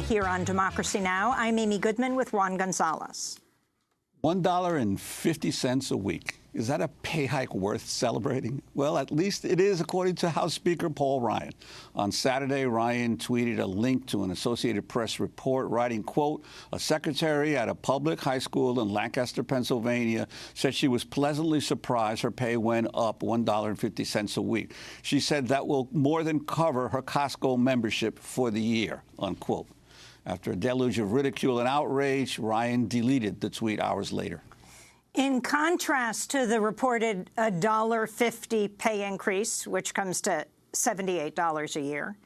here on Democracy Now! I'm Amy Goodman with Juan Gonzalez. $1.50 a week. Is that a pay hike worth celebrating? Well, at least it is, according to House Speaker Paul Ryan. On Saturday, Ryan tweeted a link to an Associated Press report, writing, quote, "A secretary at a public high school in Lancaster, Pennsylvania, said she was pleasantly surprised her pay went up $1.50 a week. She said that will more than cover her Costco membership for the year," unquote. After a deluge of ridicule and outrage, Ryan deleted the tweet hours later. In contrast to the reported $1.50 pay increase, which comes to $78 a year,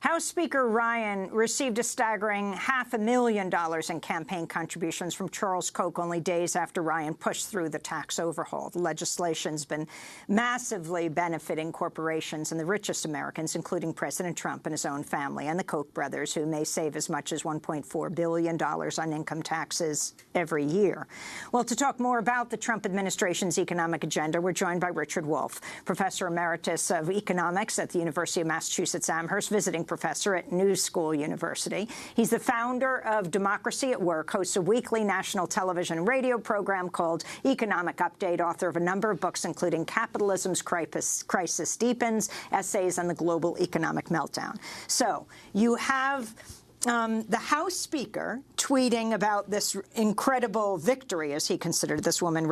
House Speaker Ryan received a staggering $500,000 in campaign contributions from Charles Koch only days after Ryan pushed through the tax overhaul. The legislation's been massively benefiting corporations and the richest Americans, including President Trump and his own family, and the Koch brothers, who may save as much as $1.4 billion on income taxes every year. Well, to talk more about the Trump administration's economic agenda, we're joined by Richard Wolff, Professor Emeritus of Economics at the University of Massachusetts Amherst, visiting professor at New School University. He's the founder of Democracy at Work, hosts a weekly national television and radio program called Economic Update, author of a number of books, including Capitalism's Crisis Deepens, Essays on the Global Economic Meltdown. So you have the House Speaker tweeting about this incredible victory, as he considered this woman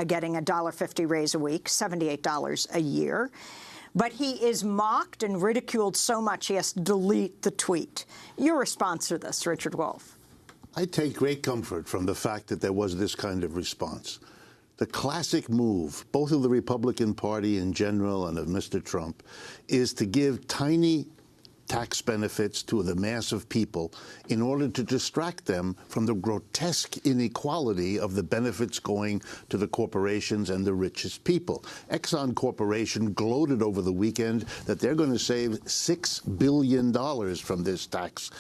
getting a $1.50 raise a week, $78 a year. But he is mocked and ridiculed so much he has to delete the tweet. Your response to this, Richard Wolff? I take great comfort from the fact that there was this kind of response. The classic move, both of the Republican Party in general and of Mr. Trump, is to give tiny tax benefits to the mass of people in order to distract them from the grotesque inequality of the benefits going to the corporations and the richest people. Exxon Corporation gloated over the weekend that they're going to save $6 billion from this tax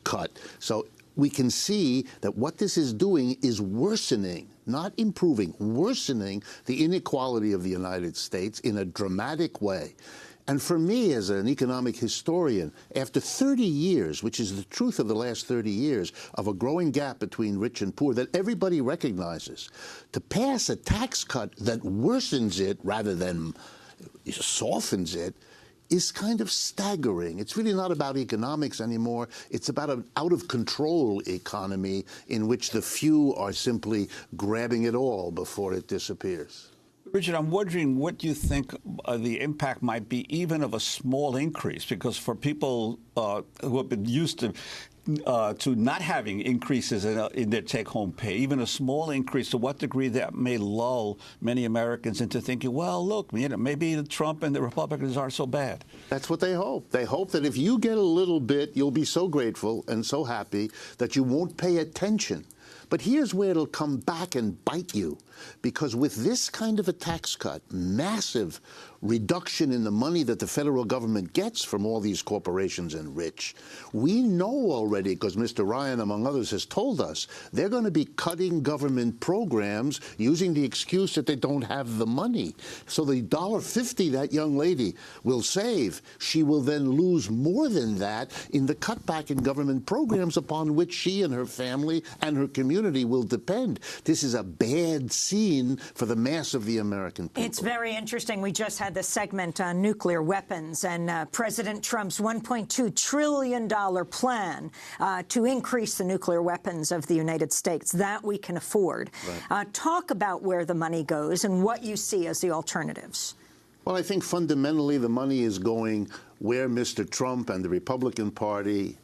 cut. So we can see that what this is doing is worsening, not improving, worsening the inequality of the United States in a dramatic way. And for me, as an economic historian, after 30 years, which is the truth of the last 30 years, of a growing gap between rich and poor that everybody recognizes, to pass a tax cut that worsens it rather than softens it is kind of staggering. It's really not about economics anymore. It's about an out-of-control economy in which the few are simply grabbing it all before it disappears. Richard, I'm wondering what you think the impact might be even of a small increase, because for people who have been used to not having increases in their take-home pay, even a small increase, to what degree that may lull many Americans into thinking, well, look, maybe Trump and the Republicans aren't so bad. That's what they hope. They hope that if you get a little bit, you'll be so grateful and so happy that you won't pay attention. But here's where it'll come back and bite you, because with this kind of a tax cut, massive reduction in the money that the federal government gets from all these corporations and rich, we know already, because Mr. Ryan, among others, has told us, they're going to be cutting government programs using the excuse that they don't have the money. So the $1.50 that young lady will save, she will then lose more than that in the cutback in government programs upon which she and her family and her community will depend. This is a bad scene for the mass of the American people. It's very interesting. We just had this segment on nuclear weapons and President Trump's $1.2 trillion plan to increase the nuclear weapons of the United States. That we can afford. Right. Talk about where the money goes and what you see as the alternatives. Well, I think fundamentally the money is going where Mr. Trump and the Republican Party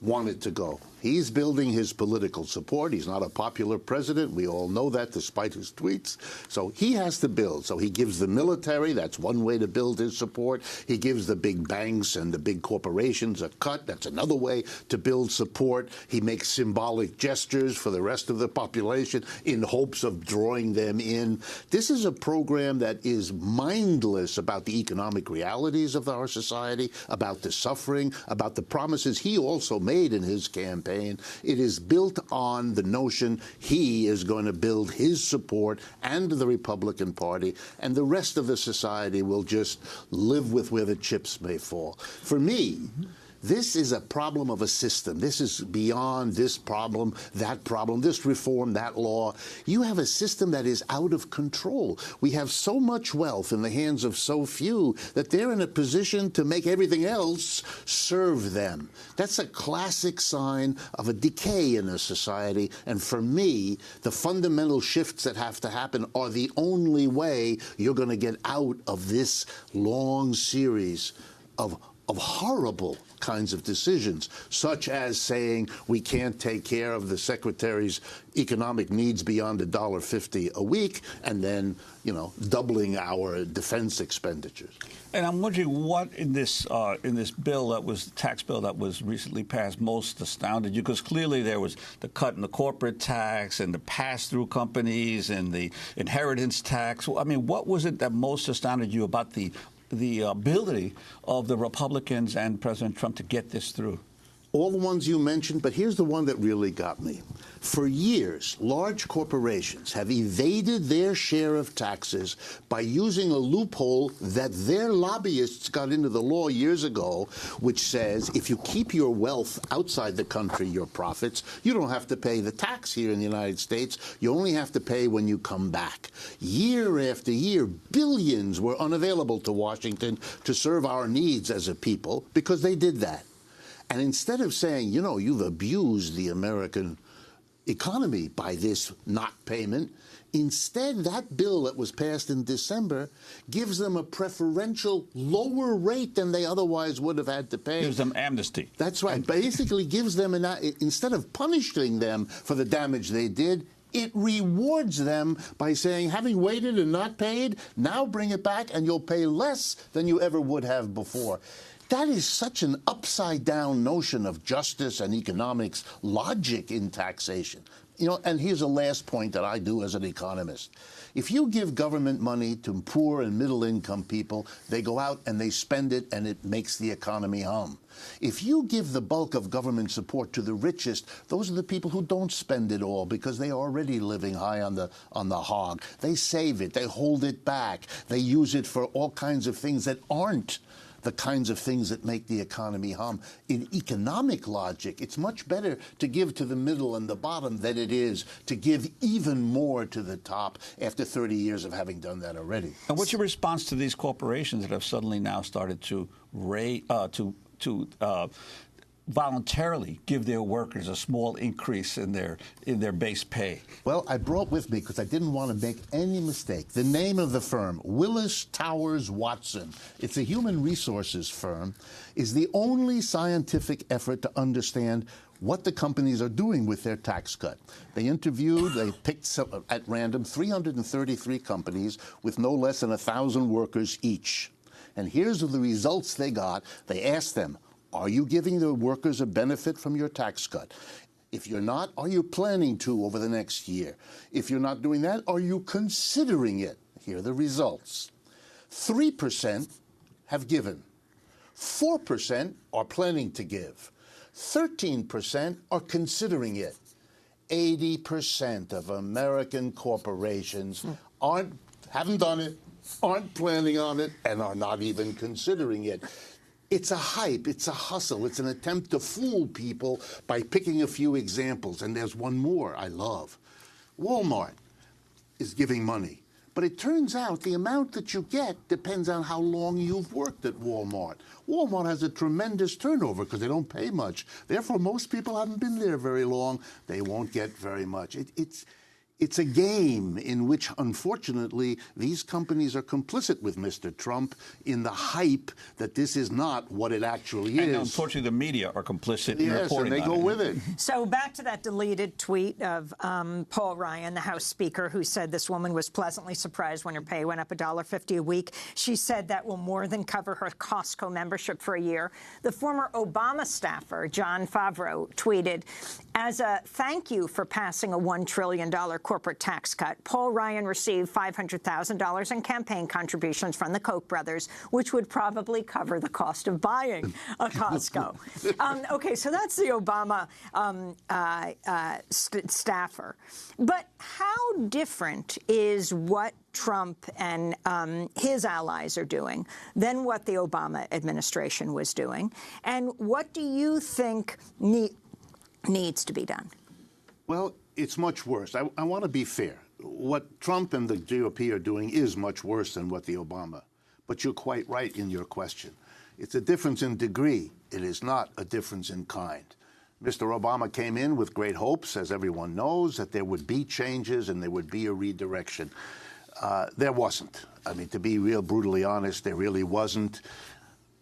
want it to go. He's building his political support. He's not a popular president. We all know that, despite his tweets. So he has to build. So he gives the military. That's one way to build his support. He gives the big banks and the big corporations a cut. That's another way to build support. He makes symbolic gestures for the rest of the population in hopes of drawing them in. This is a program that is mindless about the economic realities of our society, about the suffering, about the promises he also made in his campaign. It is built on the notion he is going to build his support and the Republican Party, and the rest of the society will just live with where the chips may fall. For me, This is a problem of a system. This is beyond this problem, this reform, that law. You have a system that is out of control. We have so much wealth in the hands of so few that they're in a position to make everything else serve them. That's a classic sign of a decay in a society. And for me, the fundamental shifts that have to happen are the only way you're going to get out of this long series of horrible kinds of decisions, such as saying we can't take care of the secretary's economic needs beyond $1.50 a week, and then, doubling our defense expenditures. And I'm wondering what in this bill tax bill that was recently passed most astounded you, because clearly there was the cut in the corporate tax and the pass-through companies and the inheritance tax. I mean, what was it that most astounded you about the ability of the Republicans and President Trump to get this through? All the ones you mentioned, but here's the one that really got me. For years, large corporations have evaded their share of taxes by using a loophole that their lobbyists got into the law years ago, which says if you keep your wealth outside the country, your profits, you don't have to pay the tax here in the United States. You only have to pay when you come back. Year after year, billions were unavailable to Washington to serve our needs as a people because they did that. And instead of saying, you've abused the American economy by this not payment, instead that bill that was passed in December gives them a preferential lower rate than they otherwise would have had to pay. Gives them amnesty. That's right. Basically gives them, instead of punishing them for the damage they did, it rewards them by saying, having waited and not paid, now bring it back and you'll pay less than you ever would have before. That is such an upside-down notion of justice and economics logic in taxation. And here's a last point that I do as an economist. If you give government money to poor and middle-income people, they go out and they spend it, and it makes the economy hum. If you give the bulk of government support to the richest, those are the people who don't spend it all because they are already living high on the hog. They save it. They hold it back. They use it for all kinds of things that aren't the kinds of things that make the economy hum. In economic logic, it's much better to give to the middle and the bottom than it is to give even more to the top after 30 years of having done that already. And what's your response to these corporations that have suddenly now started to voluntarily give their workers a small increase in their base pay? Well, I brought with me, because I didn't want to make any mistake, the name of the firm, Willis Towers Watson. It's a human resources firm, is the only scientific effort to understand what the companies are doing with their tax cut. They picked at random 333 companies with no less than 1,000 workers each. And here's the results they got. They asked them, are you giving the workers a benefit from your tax cut? If you're not, are you planning to over the next year? If you're not doing that, are you considering it? Here are the results. 3% have given. 4% are planning to give. 13% are considering it. 80% of American corporations haven't done it, aren't planning on it, and are not even considering it. It's a hype, it's a hustle, it's an attempt to fool people by picking a few examples. And there's one more I love. Walmart is giving money. But it turns out the amount that you get depends on how long you've worked at Walmart. Walmart has a tremendous turnover because they don't pay much. Therefore, most people haven't been there very long. They won't get very much. It's a game in which, unfortunately, these companies are complicit with Mr. Trump in the hype that this is not what it actually is. And unfortunately, the media are complicit in reporting on it. Yes, and they go with it. So back to that deleted tweet of Paul Ryan, the House Speaker, who said this woman was pleasantly surprised when her pay went up $1.50 a week. She said that will more than cover her Costco membership for a year. The former Obama staffer, John Favreau, tweeted, As a thank you for passing a $1 trillion corporate tax cut, Paul Ryan received $500,000 in campaign contributions from the Koch brothers, which would probably cover the cost of buying a Costco. Okay, so that's the Obama staffer. But how different is what Trump and his allies are doing than what the Obama administration was doing? And what do you think needs to be done? Well, it's much worse. I want to be fair. What Trump and the GOP are doing is much worse than what the Obama. But you're quite right in your question. It's a difference in degree. It is not a difference in kind. Mr. Obama came in with great hopes, as everyone knows, that there would be changes and there would be a redirection. There wasn't. I mean, to be real brutally honest, there really wasn't.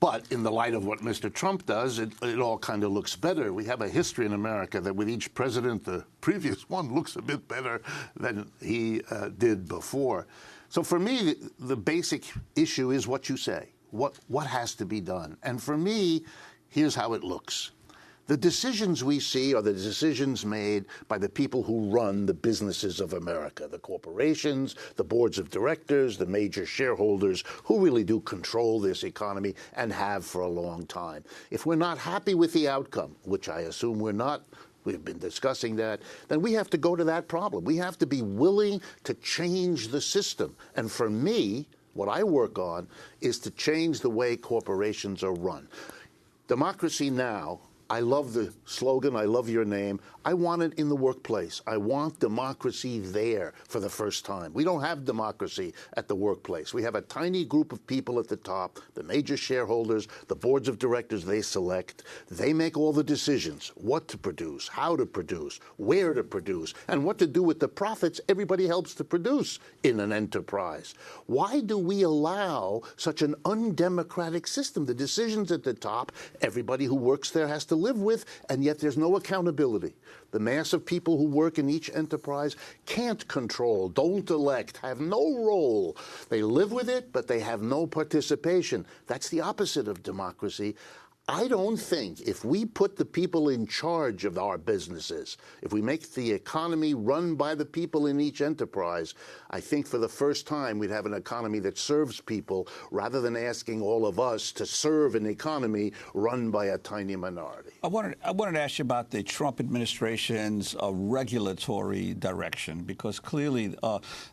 But in the light of what Mr. Trump does, it all kind of looks better. We have a history in America that with each president, the previous one looks a bit better than he did before. So for me, the basic issue is what you say. What has to be done? And for me, here's how it looks. The decisions we see are the decisions made by the people who run the businesses of America, the corporations, the boards of directors, the major shareholders who really do control this economy and have for a long time. If we're not happy with the outcome, which I assume we're not, we've been discussing that, then we have to go to that problem. We have to be willing to change the system. And for me, what I work on is to change the way corporations are run. Democracy now. I love the slogan. I love your name. I want it in the workplace. I want democracy there for the first time. We don't have democracy at the workplace. We have a tiny group of people at the top, the major shareholders, the boards of directors they select. They make all the decisions, what to produce, how to produce, where to produce, and what to do with the profits everybody helps to produce in an enterprise. Why do we allow such an undemocratic system? The decisions at the top, everybody who works there has to live with, and yet there's no accountability. The mass of people who work in each enterprise can't control, don't elect, have no role. They live with it, but they have no participation. That's the opposite of democracy. I don't think if we put the people in charge of our businesses, if we make the economy run by the people in each enterprise, I think for the first time we'd have an economy that serves people rather than asking all of us to serve an economy run by a tiny minority. I wanted to ask you about the Trump administration's regulatory direction, because clearly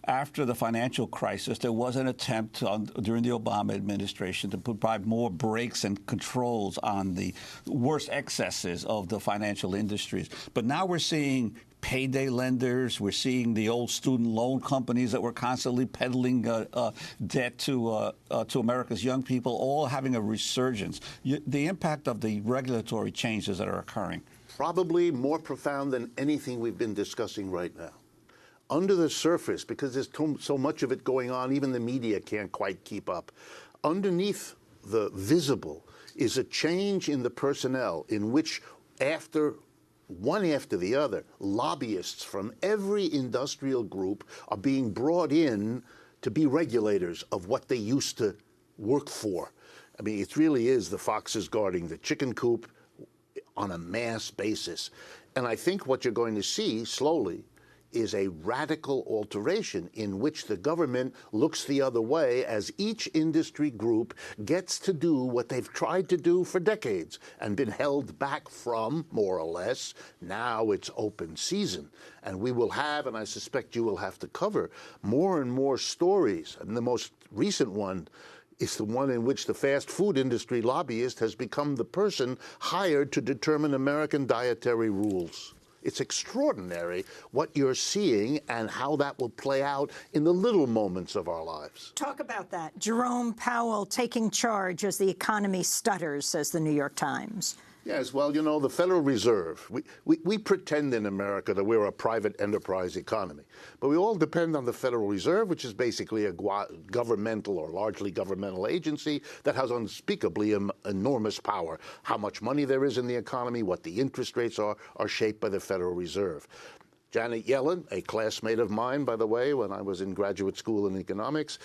after the financial crisis, there was an attempt during the Obama administration to provide more brakes and controls on the worst excesses of the financial industries. But now we're seeing payday lenders. We're seeing the old student loan companies that were constantly peddling debt to America's young people, all having a resurgence. The impact of the regulatory changes that are occurring. Probably more profound than anything we've been discussing right now. Under the surface, because there's so much of it going on, even the media can't quite keep up. Underneath the visible is a change in the personnel in which, one after the other, lobbyists from every industrial group are being brought in to be regulators of what they used to work for. I mean, it really is the foxes guarding the chicken coop on a mass basis. And I think what you're going to see slowly is a radical alteration in which the government looks the other way as each industry group gets to do what they've tried to do for decades and been held back from, more or less. Now it's open season. And we will have, and I suspect you will have to cover, more and more stories. And the most recent one is the one in which the fast food industry lobbyist has become the person hired to determine American dietary rules. It's extraordinary what you're seeing and how that will play out in the little moments of our lives. Talk about that. Jerome Powell taking charge as the economy stutters, says the New York Times. Yes, well, you know, the Federal Reserve, we pretend in America that we're a private enterprise economy, but we all depend on the Federal Reserve, which is basically a governmental or largely governmental agency that has unspeakably enormous power. How much money there is in the economy, what the interest rates are shaped by the Federal Reserve. Janet Yellen, a classmate of mine, by the way, when I was in graduate school in economics,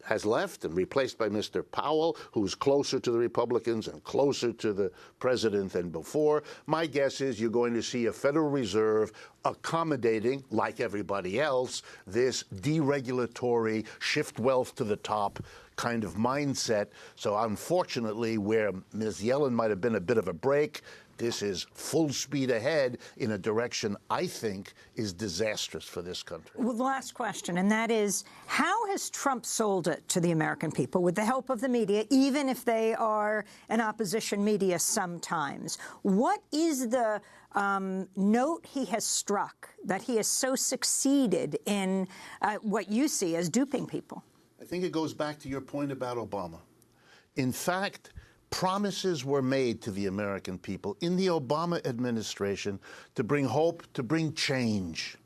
has left and replaced by Mr. Powell, who's closer to the Republicans and closer to the president than before. My guess is you're going to see a Federal Reserve accommodating, like everybody else, this deregulatory, shift wealth to the top kind of mindset. So unfortunately, where Ms. Yellen might have been a bit of a break, this is full speed ahead in a direction I think is disastrous for this country. Well, the last question, and that is, how has Trump sold it to the American people with the help of the media, even if they are an opposition media sometimes? What is the note he has struck that he has so succeeded in what you see as duping people? I think it goes back to your point about Obama. In fact, promises were made to the American people in the Obama administration to bring hope, to bring change.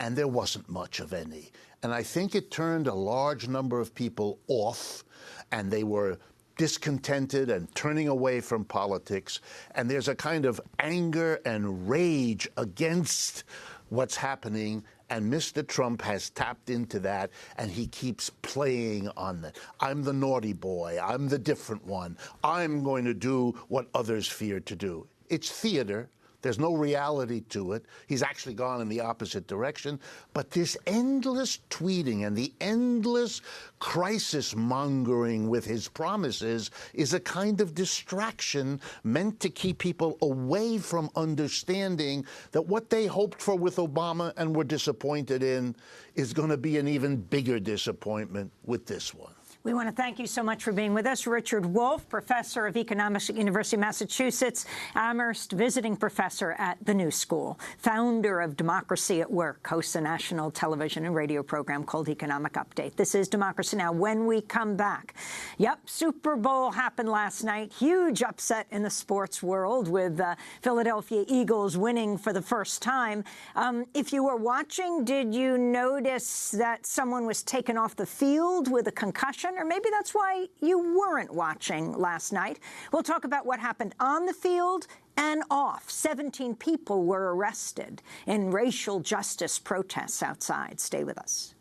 And there wasn't much of any. And I think it turned a large number of people off, and they were discontented and turning away from politics. And there's a kind of anger and rage against what's happening. And Mr. Trump has tapped into that, and he keeps playing on that. I'm the naughty boy. I'm the different one. I'm going to do what others fear to do. It's theater. There's no reality to it. He's actually gone in the opposite direction. But this endless tweeting and the endless crisis mongering with his promises is a kind of distraction meant to keep people away from understanding that what they hoped for with Obama and were disappointed in is going to be an even bigger disappointment with this one. We want to thank you so much for being with us. Richard Wolff, professor of economics at University of Massachusetts, Amherst visiting professor at the New School, founder of Democracy at Work, hosts a national television and radio program called Economic Update. This is Democracy Now! When we come back, Super Bowl happened last night. Huge upset in the sports world with Philadelphia Eagles winning for the first time. If you were watching, did you notice that someone was taken off the field with a concussion? Or maybe that's why you weren't watching last night. We'll talk about what happened on the field and off. 17 people were arrested in racial justice protests outside. Stay with us.